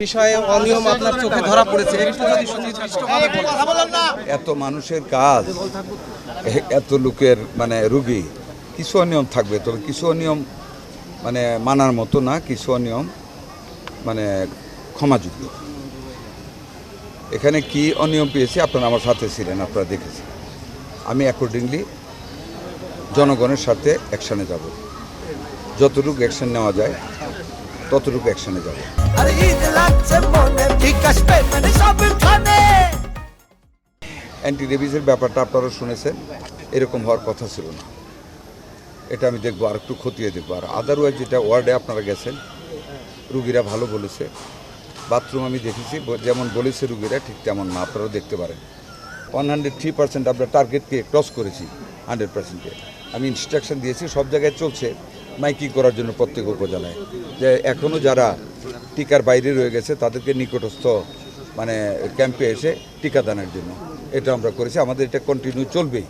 বিষয়ে অনিয়ম আপনার চোখে ধরা পড়েছে, একটু যদি সুনির্দিষ্টভাবে বলেন। এত মানুষের কাজ, এত লোকের রুগী, কিছু অনিয়ম থাকবে, তবে কিছু অনিয়ম মানার মতো না, কিছু অনিয়ম ক্ষমাযোগ্য। এখানে কি অনিয়ম পেয়েছি আপনারা আমার সাথে ছিলেন, আপনারা দেখেছেন। আমি অ্যাকর্ডিংলি জনগণের সাথে অ্যাকশানে যাব, যতটুকু অ্যাকশন নেওয়া যায় ততটুকু অ্যাকশানে যাব। অ্যান্টি রেবিসের ব্যাপারটা আপনারা শুনেছেন, এরকম হওয়ার কথা ছিল না। এটা আমি দেখবো, আর একটু খতিয়ে দেখবো। আর আদারওয়াইজ যেটা ওয়ার্ডে আপনারা গেছেন, রুগীরা ভালো বলেছে। বাথরুম আমি দেখেছি, যেমন বলেছে রুগীরা ঠিক তেমন না, আপনারাও দেখতে পারেন। 103% আমরা টার্গেটকে ক্রস করেছি, 100%-এ। আমি ইনস্ট্রাকশন দিয়েছি, সব জায়গায় চলছে মাইকিং করার জন্য প্রত্যেক উপজেলায়, যে এখনও যারা টিকার বাইরে রয়ে গেছে তাদেরকে নিকটস্থ ক্যাম্পে এসে টিকাদানের জন্য। এটা আমরা করেছি, আমাদের এটা কন্টিনিউ চলবেই।